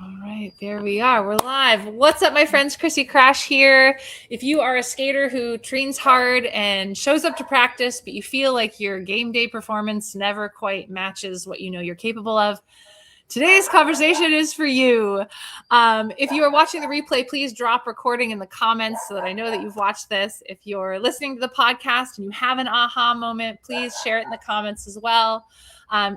All right, there we are. We're live. What's up, my friends? Chrissy Crash here. If you are a skater who trains hard and shows up to practice, but you feel like your game day performance never quite matches what you know you're capable of, today's conversation is for you. If you are watching the replay, please drop recording in the comments so that I know that you've watched this. If you're listening to the podcast and you have an aha moment, please share it in the comments as well.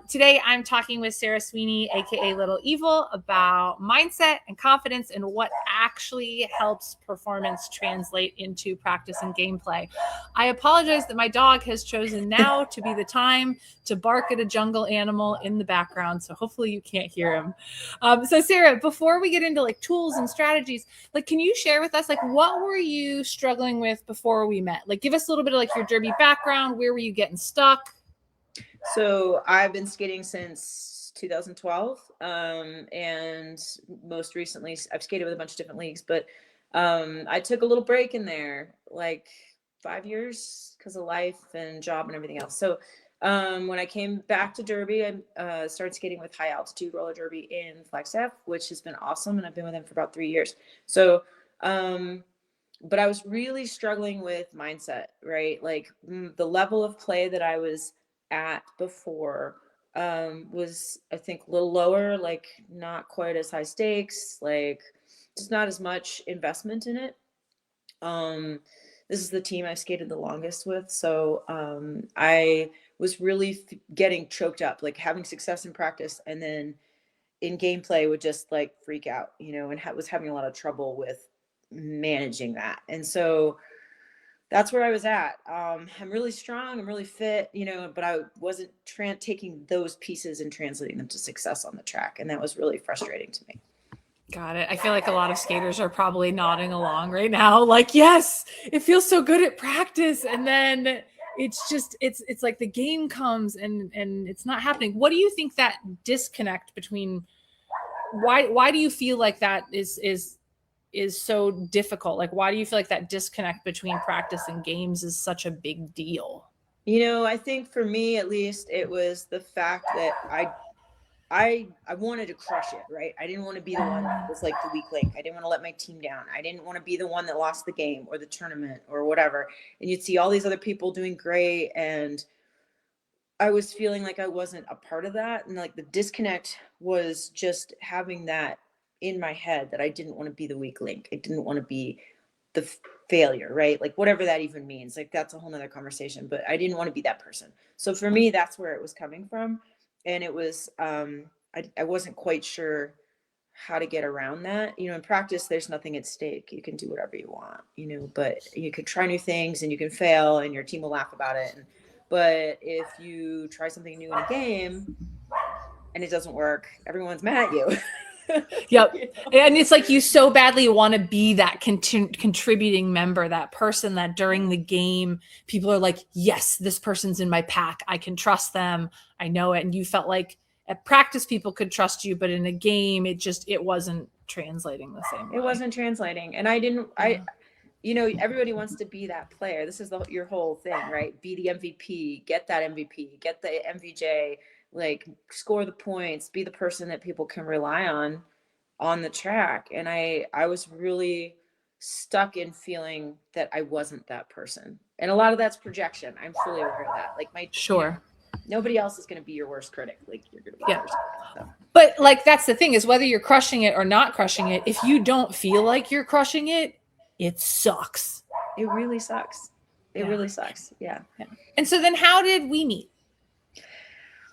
Today, I'm talking with Sarah Sweeney, aka Little Evil, about mindset and confidence and what actually helps performance translate into practice and gameplay. I apologize that my dog has chosen now to be the time to bark at a jungle animal in the background, so hopefully you can't hear him. So Sarah, before we get into like tools and strategies, like can you share with us like what were you struggling with before we met? Like give us a little bit of like your derby background. Where were you getting stuck? So I've been skating since 2012, and most recently I've skated with a bunch of different leagues, but I took a little break in there, like 5 years because of life and job and everything else. So when I came back to Derby, I started skating with high altitude roller derby in Flagstaff, which has been awesome, and I've been with them for about 3 years. So but I was really struggling with mindset, right? Like the level of play that I was at before was, I think, a little lower, like not quite as high stakes, like just not as much investment in it. This is the team I've skated the longest with, so I was really getting choked up, like having success in practice, and then in gameplay would just like freak out, and was having a lot of trouble with managing that. And so that's where I was at. I'm really strong, I'm really fit, but I wasn't taking those pieces and translating them to success on the track. And that was really frustrating to me. Got it. I feel like a lot of skaters are probably nodding along right now. Like, yes, it feels so good at practice. And then it's like the game comes and it's not happening. What do you think that disconnect between why do you feel like that is so difficult? Like, why do you feel like that disconnect between practice and games is such a big deal? I think for me, at least, it was the fact that I wanted to crush it, right? I didn't want to be the one that was like the weak link. I didn't want to let my team down. I didn't want to be the one that lost the game or the tournament or whatever. And you'd see all these other people doing great, and I was feeling like I wasn't a part of that. And like the disconnect was just having that in my head that I didn't want to be the weak link. I didn't want to be the failure, right? Like whatever that even means. Like that's a whole nother conversation, but I didn't want to be that person. So for me, that's where it was coming from. And it was, I wasn't quite sure how to get around that. In practice, there's nothing at stake. You can do whatever you want, but you could try new things and you can fail and your team will laugh about it. But if you try something new in a game and it doesn't work, everyone's mad at you. Yep. And it's like you so badly want to be that contributing member, that person that during the game, people are like, yes, this person's in my pack. I can trust them. I know it. And you felt like at practice, people could trust you, but in a game, it wasn't translating the same way. It wasn't translating. And everybody wants to be that player. This is your whole thing, right? Be the MVP, get that MVP, get the MVJ, like score the points, be the person that people can rely on the track. And I was really stuck in feeling that I wasn't that person. And a lot of that's projection. I'm fully aware of that. Like sure. Nobody else is going to be your worst critic. Like you're going to be yours. So. But like, that's the thing, is whether you're crushing it or not crushing it, if you don't feel like you're crushing it, it sucks. It really sucks. It really sucks. Yeah. And so then how did we meet?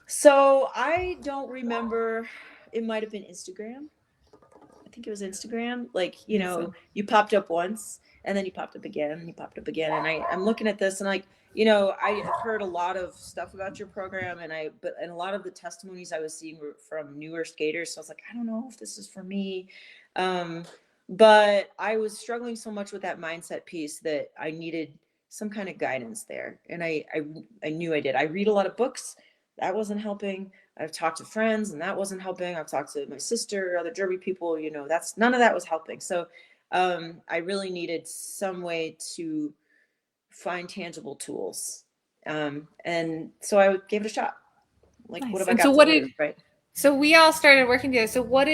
So I don't remember. It might've been Instagram. I think it was Instagram. Like, you popped up once and then you popped up again and you popped up again. And I'm looking at this and like, I have heard a lot of stuff about your program and a lot of the testimonies I was seeing were from newer skaters. So I was like, I don't know if this is for me. But I was struggling so much with that mindset piece that I needed some kind of guidance there. And I knew I did. I read a lot of books. That wasn't helping. I've talked to friends and that wasn't helping. I've talked to my sister, other derby people, none of that was helping. So I really needed some way to find tangible tools. And so I gave it a shot. Like, nice. What have I got to lose, right? So we all started working together. So what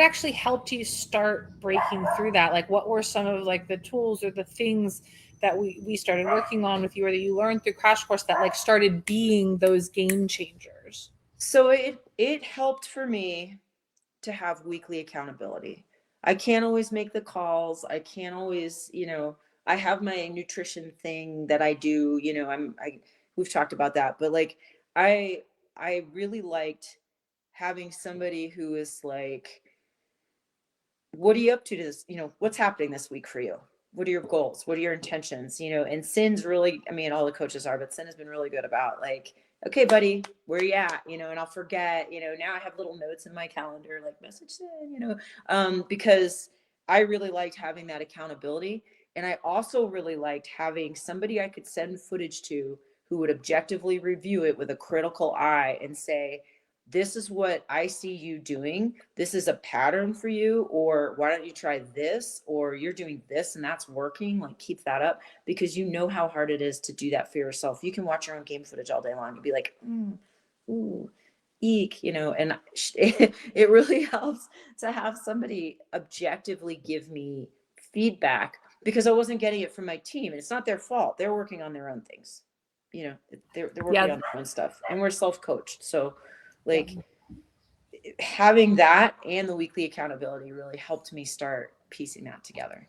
actually helped you start breaking through that? Like what were some of like the tools or the things that we started working on with you or that you learned through Crash Course that like started being those game changers? So it helped for me to have weekly accountability. I can't always make the calls. I can't always, I have my nutrition thing that I do, we've talked about that, but like I I really liked having somebody who is like, what are you up to this, what's happening this week for you? What are your goals? What are your intentions? And Sin's really, I mean, all the coaches are, but Sin has been really good about like, okay, buddy, where are you at? And I'll forget, now I have little notes in my calendar, like message Sin, because I really liked having that accountability. And I also really liked having somebody I could send footage to who would objectively review it with a critical eye and say, this is what I see you doing. This is a pattern for you, or why don't you try this, or you're doing this and that's working. Like, keep that up, because you know how hard it is to do that for yourself. You can watch your own game footage all day long and be like, ooh, eek, and it really helps to have somebody objectively give me feedback, because I wasn't getting it from my team. And it's not their fault. They're working on their own things. They're working Yeah. on their own stuff, and we're self-coached. So Yeah. like, having that and the weekly accountability really helped me start piecing that together.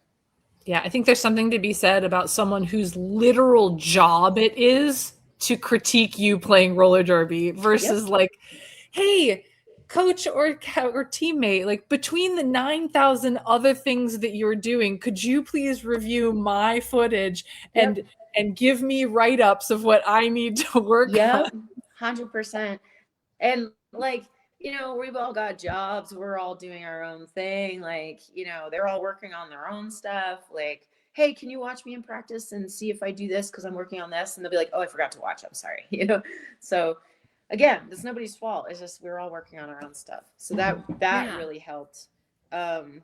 Yeah, I think there's something to be said about someone whose literal job it is to critique you playing roller derby Yep. versus like, hey, coach or teammate, like between the 9,000 other things that you're doing, could you please review my footage Yep. and give me write-ups of what I need to work on? Yep. 100%. And like, we've all got jobs. We're all doing our own thing. Like, they're all working on their own stuff. Like, hey, can you watch me in practice and see if I do this because I'm working on this? And they'll be like, oh, I forgot to watch. I'm sorry. So again, it's nobody's fault. It's just we're all working on our own stuff. So that Yeah. really helped. And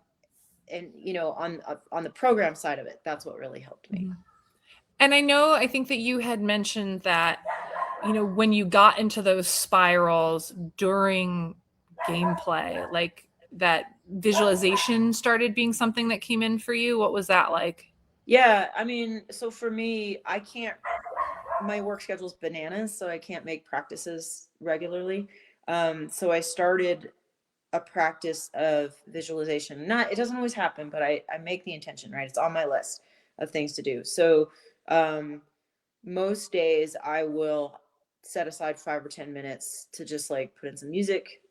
on the program side of it, that's what really helped me. And I think that you had mentioned that, when you got into those spirals during gameplay, like that visualization started being something that came in for you. What was that like? Yeah, I mean, so for me, I can't, my work schedule's bananas, so I can't make practices regularly. So I started a practice of visualization. Not, it doesn't always happen, but I make the intention, right? It's on my list of things to do. So most days I will set aside 5 or 10 minutes to just like put in some music,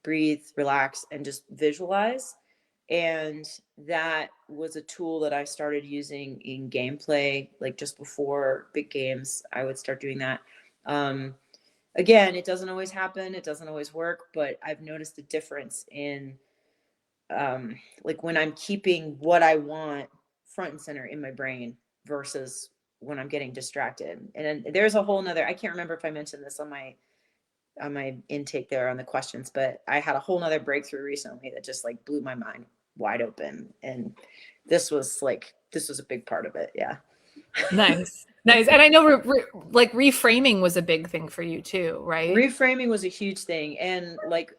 breathe, relax, and just visualize. And that was a tool that I started using in gameplay, like just before big games. I would start doing that. Um, Again, it doesn't always happen, it doesn't always work, but I've noticed a difference in like when I'm keeping what I want front and center in my brain versus when I'm getting distracted. And then there's a whole nother, I can't remember if I mentioned this on my intake there on the questions, but I had a whole nother breakthrough recently that just like blew my mind wide open. And this was a big part of it. Yeah. Nice. Nice. And I know like reframing was a big thing for you too, right? Reframing was a huge thing. And like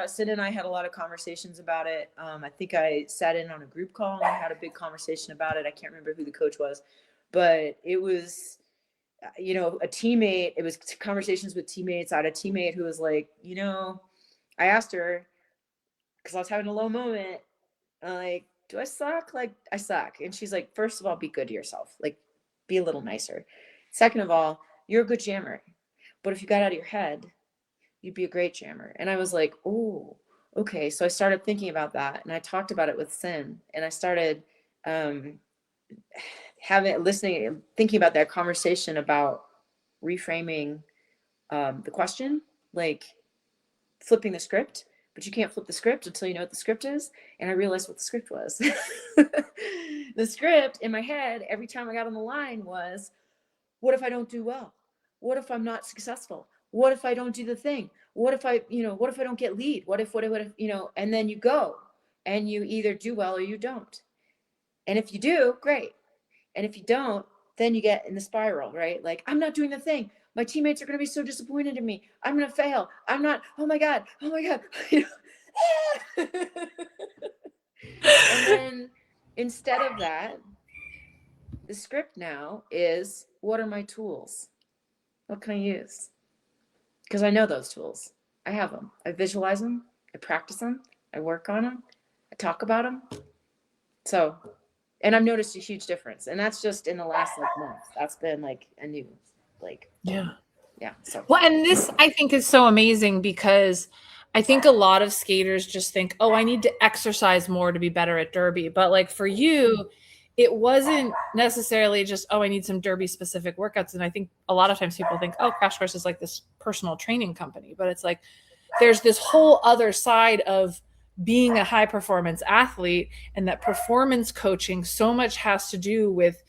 Sid and I had a lot of conversations about it. I think I sat in on a group call and we had a big conversation about it. I can't remember who the coach was, but it was, a teammate, it was conversations with teammates. I had a teammate who was like, I asked her, because I was having a low moment, like, do I suck? Like, I suck. And she's like, first of all, be good to yourself. Like, be a little nicer. Second of all, you're a good jammer. But if you got out of your head, you'd be a great jammer. And I was like, oh, okay. So I started thinking about that. And I talked about it with Sin. And I started um, thinking about that conversation about reframing the question, like flipping the script, but you can't flip the script until you know what the script is. And I realized what the script was. The script in my head, every time I got on the line, was, what if I don't do well? What if I'm not successful? What if I don't do the thing? What if I don't get lead? What if, and then you go and you either do well or you don't. And if you do, great. And if you don't, then you get in the spiral, right? Like, I'm not doing the thing. My teammates are going to be so disappointed in me. I'm going to fail. I'm not, oh my God, oh my God. You know? And then instead of that, the script now is, what are my tools? What can I use? Because I know those tools. I have them. I visualize them. I practice them. I work on them. I talk about them. So, and I've noticed a huge difference. And that's just in the last like month. That's been like a new, like, Yeah. yeah. So, Well, and this I think is so amazing because I think a lot of skaters just think, oh, I need to exercise more to be better at derby. But like for you, it wasn't necessarily just, oh, I need some derby specific workouts. And I think a lot of times people think, oh, Crash Course is like this personal training company. But it's like there's this whole other side of being a high performance athlete, and that performance coaching so much has to do with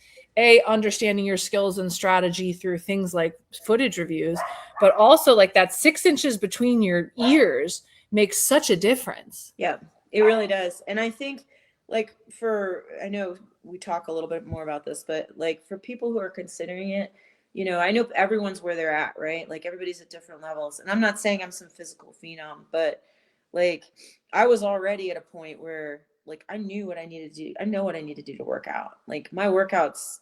understanding your skills and strategy through things like footage reviews, but also like that 6 inches between your ears makes such a difference. yeah, it really does. And I think, like, I know we talk a little bit more about this, but like for people who are considering it, I know everyone's where they're at, right? Like everybody's at different levels. And I'm not saying I'm some physical phenom, but like I was already at a point where like I knew what I needed to do. I know what I need to do to work out. Like my workouts,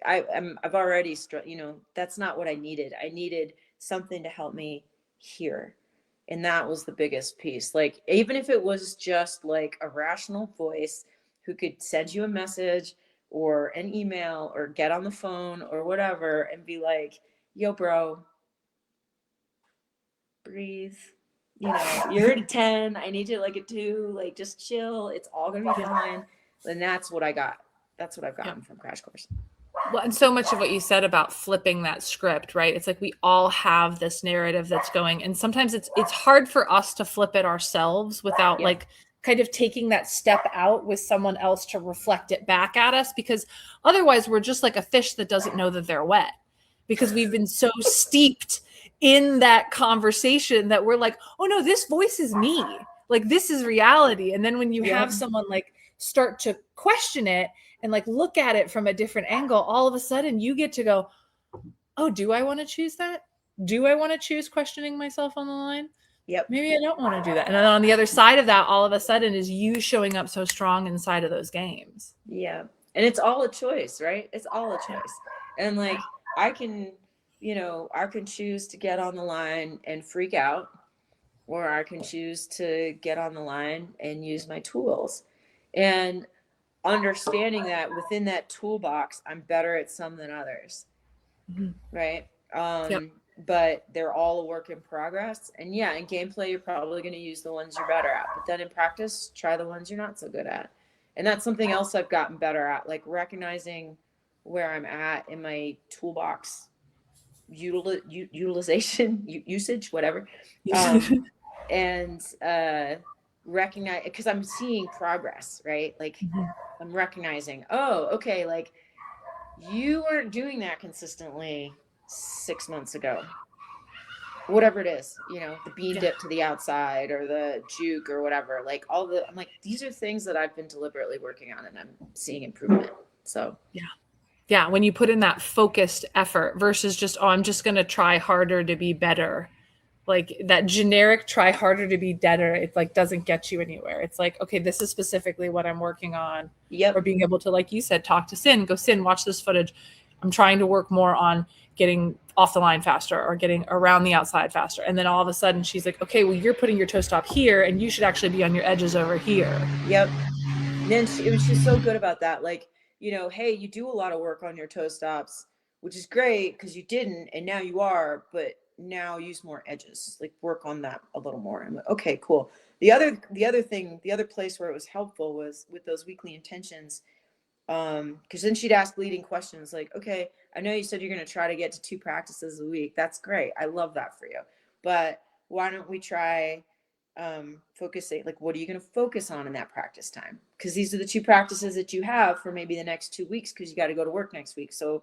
I've already that's not what I needed. I needed something to help me here. And that was the biggest piece. Like even if it was just like a rational voice who could send you a message or an email or get on the phone or whatever and be like, yo bro, breathe. You're at a 10. I need you like a 2. Like just chill. It's all gonna be fine. And that's what I got. That's what I've gotten from Crash Course. Well, and so much of what you said about flipping that script, right? It's like we all have this narrative that's going, and sometimes it's hard for us to flip it ourselves without like kind of taking that step out with someone else to reflect it back at us, because otherwise we're just like a fish that doesn't know that they're wet, because we've been so steeped in that conversation that we're like, oh no, this voice is me. Like this is reality. And then when you have someone like start to question it and like look at it from a different angle, all of a sudden you get to go, oh, do I want to choose that? Do I want to choose questioning myself on the line? Yep. Maybe I don't want to do that. And then on the other side of that, all of a sudden is you showing up so strong inside of those games. Yeah. And it's all a choice, right? It's all a choice. And like I can choose to get on the line and freak out, or I can choose to get on the line and use my tools. And understanding that within that toolbox, I'm better at some than others. Mm-hmm. Right. But they're all a work in progress. And yeah, in gameplay, you're probably going to use the ones you're better at. But then in practice, try the ones you're not so good at. And that's something else I've gotten better at, like recognizing where I'm at in my toolbox utilization, usage, whatever. And recognize, because I'm seeing progress, right? Like I'm recognizing, oh, okay, like you weren't doing that consistently 6 months ago. Whatever it is, the bean dip to the outside or the juke or whatever, like I'm like, these are things that I've been deliberately working on and I'm seeing improvement. So yeah, when you put in that focused effort versus just, oh, I'm just going to try harder to be better. Like that generic try harder to be better, it like doesn't get you anywhere. It's like, okay, this is specifically what I'm working on. Or being able to, like you said, talk to Sin, go, Sin, watch this footage. I'm trying to work more on getting off the line faster or getting around the outside faster. And then all of a sudden she's like, okay, well, you're putting your toe stop here and you should actually be on your edges over here. Yep. And then she's so good about that. Like, hey, you do a lot of work on your toe stops, which is great because you didn't, and now you are, but now use more edges, like work on that a little more. I'm like, okay, cool. The other place where it was helpful was with those weekly intentions. Because then she'd ask leading questions like, okay, I know you said you're going to try to get to 2 practices a week. That's great. I love that for you. But why don't we try focusing, like, what are you going to focus on in that practice time? Because these are the 2 practices that you have for maybe the next 2 weeks because you got to go to work next week. So,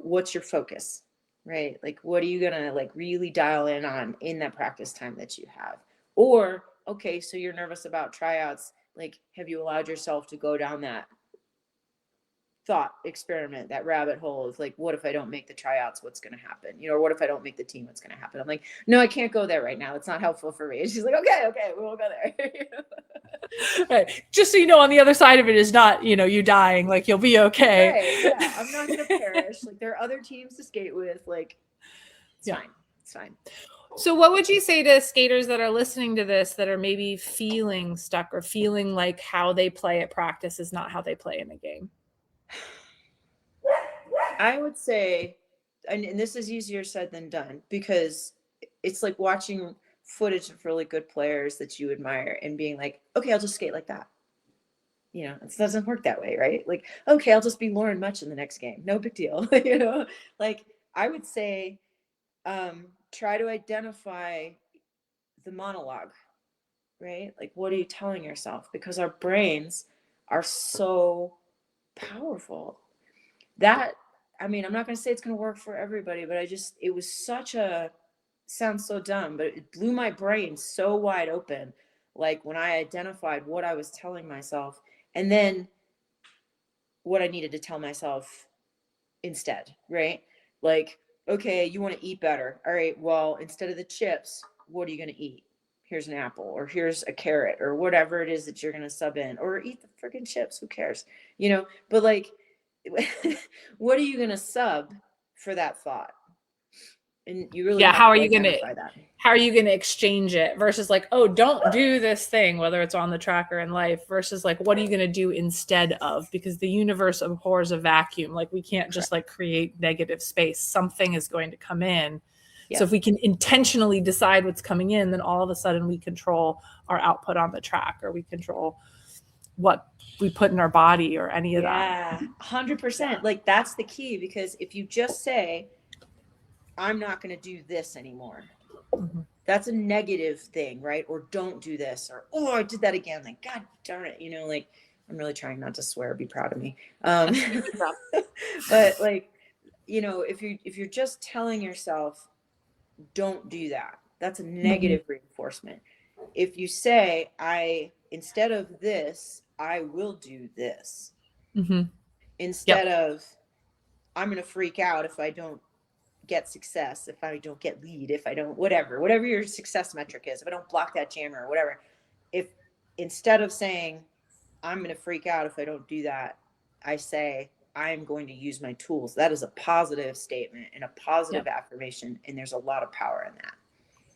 what's your focus, right? Like, what are you going to like really dial in on in that practice time that you have? Or, okay, so you're nervous about tryouts. Like, have you allowed yourself to go down that thought experiment, that rabbit hole of like, what if I don't make the tryouts? What's going to happen? You know, or what if I don't make the team? What's going to happen? I'm like, no, I can't go there right now. It's not helpful for me. And she's like, okay, we won't go there. You know? Right. Just so you know, on the other side of it is not, you dying. Like, you'll be okay. Right. Yeah. I'm not going to perish. Like, there are other teams to skate with. Like, it's fine. It's fine. So what would you say to skaters that are listening to this that are maybe feeling stuck or feeling like how they play at practice is not how they play in the game? I would say, and this is easier said than done, because it's like watching footage of really good players that you admire and being like, okay, I'll just skate like that. You know, it doesn't work that way, right? Like, okay, I'll just be Lauren Much in the next game. No big deal. You know, like I would say, try to identify the monologue, right? Like, what are you telling yourself? Because our brains are so powerful that, I mean, I'm not going to say it's going to work for everybody, but it was such a, sounds so dumb, but it blew my brain so wide open. Like when I identified what I was telling myself and then what I needed to tell myself instead, right? Like, okay, you want to eat better. All right, well, instead of the chips, what are you going to eat? Here's an apple, or here's a carrot, or whatever it is that you're going to sub in, or eat the freaking chips. Who cares? You know, but like, what are you going to sub for that thought? And you really have how are to you going to identify that. how are you going to exchange it versus like, oh, don't do this thing, whether it's on the track or in life, versus like, what are you going to do instead of? Because the universe abhors a vacuum. Like, we can't just like create negative space. Something is going to come in. Yeah. So if we can intentionally decide what's coming in, then all of a sudden we control our output on the track, or we control what we put in our body, or any of that. Yeah, 100%. Like, that's the key, because if you just say, I'm not going to do this anymore, that's a negative thing, right? Or don't do this, or, oh, I did that again. Like, God darn it. You know, like, I'm really trying not to swear. Be proud of me. But like, you know, if you're just telling yourself, don't do that, that's a negative reinforcement. If you say, instead of this, I will do this, instead of, I'm going to freak out if I don't get success, if I don't get lead, if I don't, whatever your success metric is, if I don't block that jammer or whatever, if instead of saying, I'm going to freak out if I don't do that, I say, I'm going to use my tools, that is a positive statement and a positive affirmation. And there's a lot of power in that.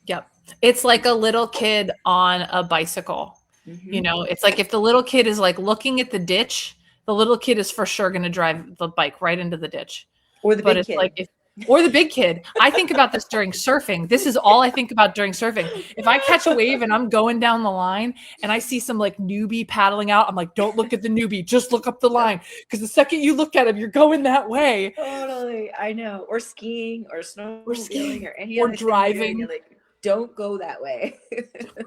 Yep. It's like a little kid on a bicycle. You know, it's like if the little kid is like looking at the ditch, the little kid is for sure going to drive the bike right into the ditch. Or the big kid. Like or the big kid. I think about this during surfing. This is all I think about during surfing. If I catch a wave and I'm going down the line and I see some like newbie paddling out, I'm like, don't look at the newbie, just look up the line. Because the second you look at him, you're going that way. Totally. I know. Or skiing or snowboarding or any or other driving. You're like, don't go that way.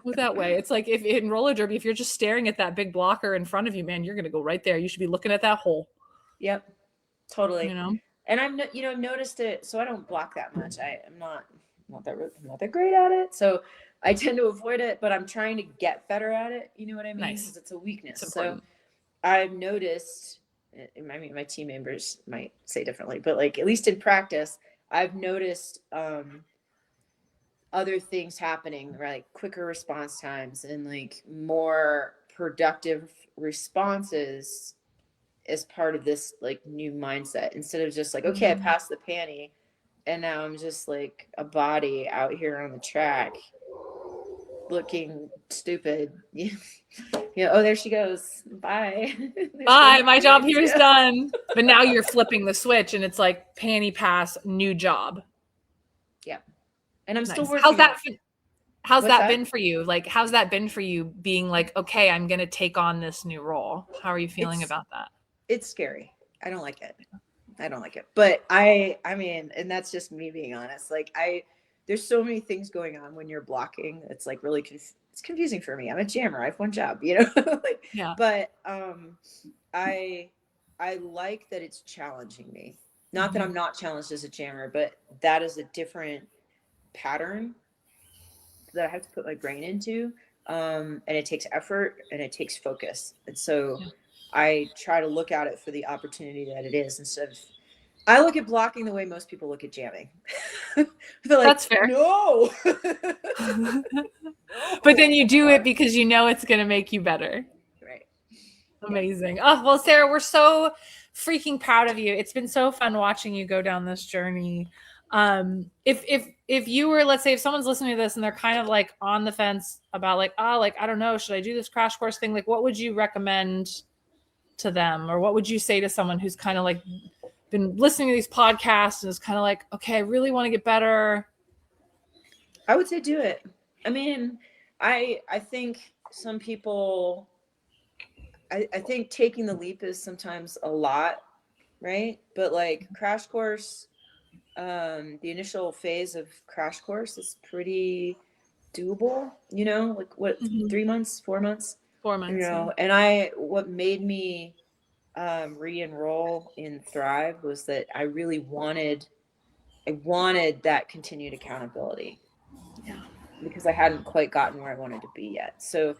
Go that way. It's like if in roller derby, if you're just staring at that big blocker in front of you, man, you're going to go right there. You should be looking at that hole. Yep. Totally. You know? And I'm, noticed it. So I don't block that much. I'm not that great at it. So I tend to avoid it, but I'm trying to get better at it. You know what I mean? Nice. Because it's a weakness. So I've noticed, I mean, my team members might say differently, but like, at least in practice, I've noticed, other things happening, right? Like quicker response times and like more productive responses as part of this like new mindset, instead of just like, okay, I passed the panty and now I'm just like a body out here on the track looking stupid. Yeah. Oh, there she goes. Bye. Bye. My job here is done. But now you're flipping the switch and it's like panty pass, new job. Yeah. And I'm still working. How's that been for you? Like, how's that been for you being like, okay, I'm going to take on this new role? How are you feeling about that? It's scary. I don't like it. But I mean, and that's just me being honest. Like there's so many things going on when you're blocking. It's like really, it's confusing for me. I'm a jammer. I have one job, you know? Like, yeah. But I like that it's challenging me. Not that I'm not challenged as a jammer, but that is a different pattern that I have to put my brain into. And it takes effort and it takes focus. And so I try to look at it for the opportunity that it is instead of, I look at blocking the way most people look at jamming. They're like, That's fair. no. But then you do it because you know it's going to make you better. Right. Amazing. Oh, well, Sarah, we're so freaking proud of you. It's been so fun watching you go down this journey. If you were, let's say, if someone's listening to this and they're kind of like on the fence about like, oh, like, I don't know, should I do this crash course thing? Like, what would you recommend to them? Or what would you say to someone who's kind of like been listening to these podcasts and is kind of like, okay, I really want to get better? I would say do it. I mean, I think some people, I think taking the leap is sometimes a lot, right? But like crash course, the initial phase of crash course is pretty doable, you know, like what, 3 months, 4 months, 4 months. you know, Yeah. and what made me re-enroll in Thrive was that I really wanted that continued accountability. Yeah. Because I hadn't quite gotten where I wanted to be yet. So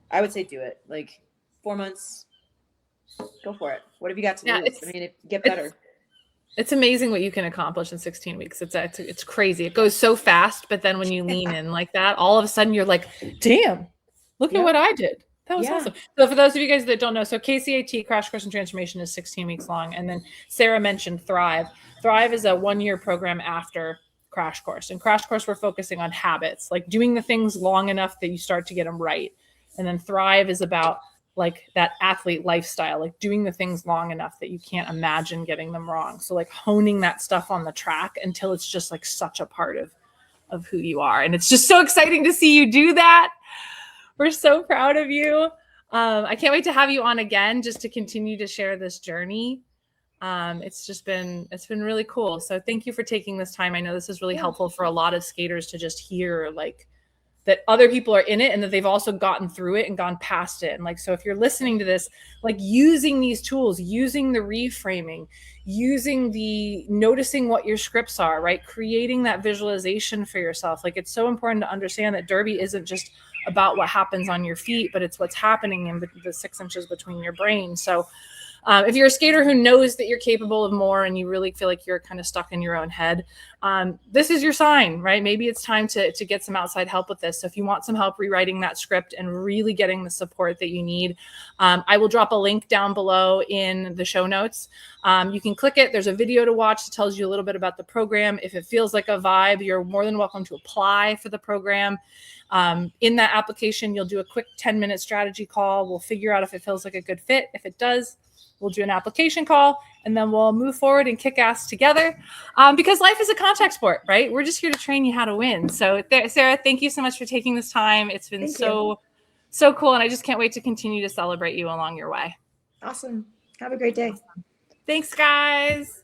I would say do it. Like 4 months, go for it. What have you got to lose? I mean, get better. It's amazing what you can accomplish in 16 weeks. It's crazy. It goes so fast, but then when you lean in like that, all of a sudden you're like, damn, look at what I did. That was awesome. So for those of you guys that don't know, so KCAT, Crash Course and Transformation, is 16 weeks long. And then Sarah mentioned Thrive. Thrive is a 1-year program after Crash Course. And Crash Course, we're focusing on habits, like doing the things long enough that you start to get them right. And then Thrive is about like that athlete lifestyle, like doing the things long enough that you can't imagine getting them wrong. So like honing that stuff on the track until it's just like such a part of who you are. And it's just so exciting to see you do that. We're so proud of you. I can't wait to have you on again just to continue to share this journey. It's been really cool. So thank you for taking this time. I know this is really helpful for a lot of skaters to just hear like that other people are in it and that they've also gotten through it and gone past it. And like, so if you're listening to this, like using these tools, using the reframing, using the noticing what your scripts are, right? Creating that visualization for yourself. Like it's so important to understand that derby isn't just about what happens on your feet, but it's what's happening in the 6 inches between your brain. So if you're a skater who knows that you're capable of more and you really feel like you're kind of stuck in your own head, this is your sign, right? Maybe it's time to get some outside help with this. So if you want some help rewriting that script and really getting the support that you need, I will drop a link down below in the show notes. You can click it. There's a video to watch that tells you a little bit about the program. If it feels like a vibe, you're more than welcome to apply for the program. In that application, you'll do a quick 10-minute strategy call. We'll figure out if it feels like a good fit. If it does, we'll do an application call, and then we'll move forward and kick ass together because life is a contact sport, right? We're just here to train you how to win. So Sarah, thank you so much for taking this time. It's been so cool. And I just can't wait to continue to celebrate you along your way. Awesome. Have a great day. Thanks, guys.